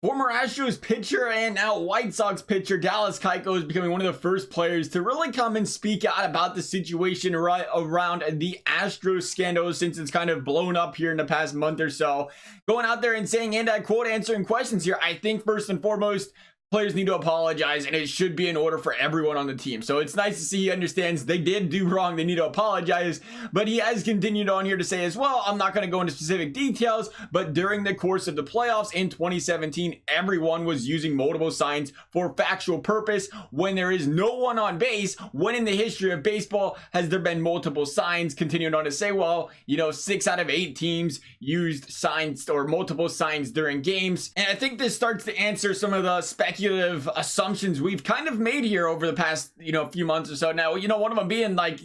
Former Astros pitcher and now White Sox pitcher Dallas Keuchel is becoming one of the first players to really come and speak out about the situation right around the Astros scandal since it's kind of blown up here in the past month or so. Going out there and saying, and I quote, answering questions here, I think first and foremost, players need to apologize, and it should be in order for everyone on the team. So it's nice to see he understands they did do wrong, they need to apologize. But he has continued on here to say as well, I'm not going to go into specific details, but during the course of the playoffs in 2017, everyone was using multiple signs for factual purpose when there is no one on base. When in the history of baseball has there been multiple signs? Continuing on to say, well, 6 out of 8 teams used signs or multiple signs during games. And I think this starts to answer some of the speculative assumptions we've kind of made here over the past few months or so now. One of them being like,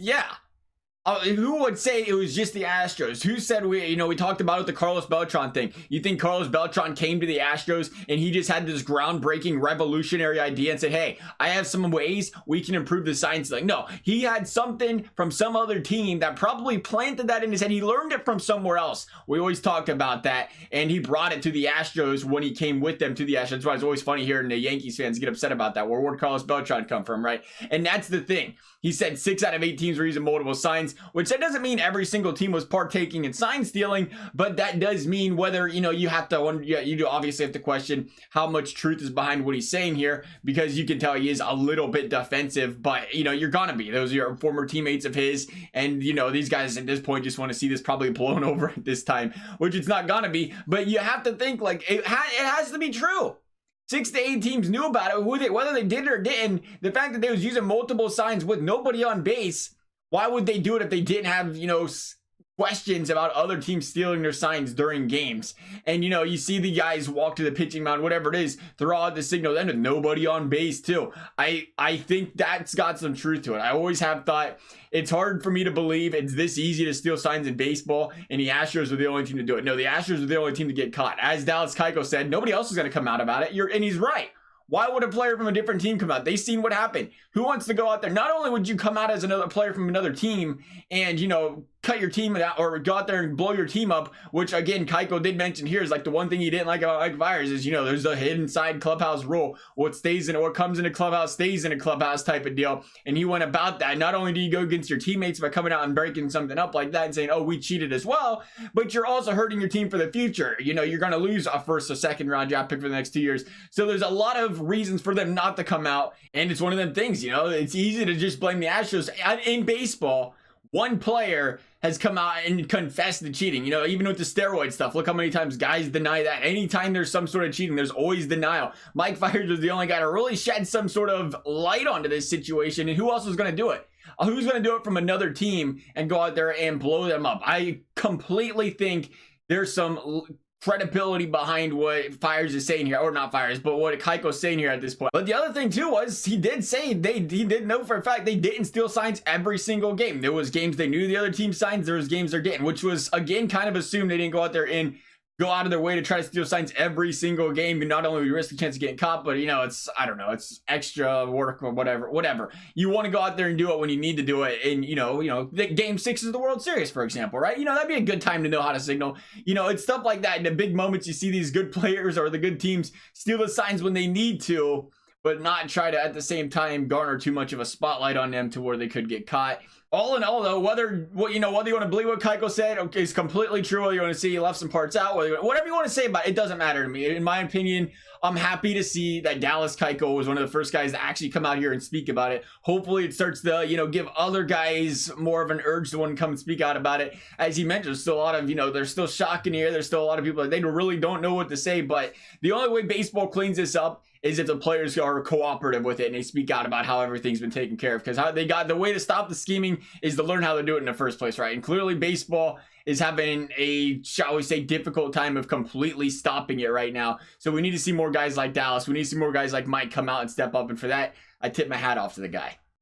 who would say it was just the Astros? Who said we talked about it, the Carlos Beltran thing. You think Carlos Beltran came to the Astros and he just had this groundbreaking revolutionary idea and said, hey, I have some ways we can improve the science? Like, no, he had something from some other team that probably planted that in his head. He learned it from somewhere else. We always talked about that, and he brought it to the Astros when he came with them to the Astros. That's why it's always funny hearing the Yankees fans get upset about that. Where'd Carlos Beltran come from, right? And that's the thing. He said 6 out of 8 teams were using multiple signs, which that doesn't mean every single team was partaking in sign stealing, but that does mean whether, you have to, you do obviously have to question how much truth is behind what he's saying here, because you can tell he is a little bit defensive, but, you're gonna be. Those are your former teammates of his, and, these guys at this point just want to see this probably blown over at this time, which it's not gonna be, but you have to think, like, it has to be true. 6 to 8 teams knew about it, whether they did it or didn't. The fact that they was using multiple signs with nobody on base, why would they do it if they didn't have, questions about other teams stealing their signs during games? And, you see the guys walk to the pitching mound, whatever it is, throw out the signal, then with nobody on base too. I think that's got some truth to it. I always have thought it's hard for me to believe it's this easy to steal signs in baseball, and the Astros are the only team to do it. No, the Astros are the only team to get caught. As Dallas Keuchel said, nobody else is going to come out about it. And he's right. Why would a player from a different team come out? They've seen what happened. Who wants to go out there? Not only would you come out as another player from another team and, cut your team out or go out there and blow your team up, which again, Keuchel did mention here is like the one thing he didn't like about Mike Myers is, there's a hidden side clubhouse rule. What comes in a clubhouse stays in a clubhouse type of deal. And he went about that. Not only do you go against your teammates by coming out and breaking something up like that and saying, oh, we cheated as well, but you're also hurting your team for the future. You're going to lose a first or second round draft pick for the next 2 years. So there's a lot of reasons for them not to come out. And it's one of them things, it's easy to just blame the Astros. In baseball, one player has come out and confessed to cheating, even with the steroid stuff. Look how many times guys deny that. Anytime there's some sort of cheating, there's always denial. Mike Myers was the only guy to really shed some sort of light onto this situation. And who else was going to do it? Who's going to do it from another team and go out there and blow them up? I completely think there's some credibility behind what Fires is saying here, or not Fires, but what Keuchel's saying here at this point. But the other thing too was he did say he did know for a fact they didn't steal signs every single game. There was games they knew the other team's signs, there was games they're getting, which was again kind of assumed they didn't go out there and go out of their way to try to steal signs every single game. And not only you risk the chance of getting caught, but it's, I don't know, it's extra work or whatever. You want to go out there and do it when you need to do it. And game 6 is the World Series, for example, right? That'd be a good time to know how to signal. It's stuff like that. In the big moments, you see these good players or the good teams steal the signs when they need to, but not try to at the same time garner too much of a spotlight on them to where they could get caught. All in all, though, whether you want to believe what Keuchel said, okay, is completely true. Whether you want to see he left some parts out, whatever you want to say about it, it doesn't matter to me. In my opinion, I'm happy to see that Dallas Keuchel was one of the first guys to actually come out here and speak about it. Hopefully, it starts to give other guys more of an urge to want to come and speak out about it. As he mentioned, there's still a lot of there's still shock in the air. There's still a lot of people that they really don't know what to say. But the only way baseball cleans this up is if the players are cooperative with it and they speak out about how everything's been taken care of. Because how they got the way to stop the scheming is to learn how to do it in the first place, right? And clearly baseball is having a, shall we say, difficult time of completely stopping it right now. So we need to see more guys like Dallas. We need to see more guys like Mike come out and step up. And for that, I tip my hat off to the guy.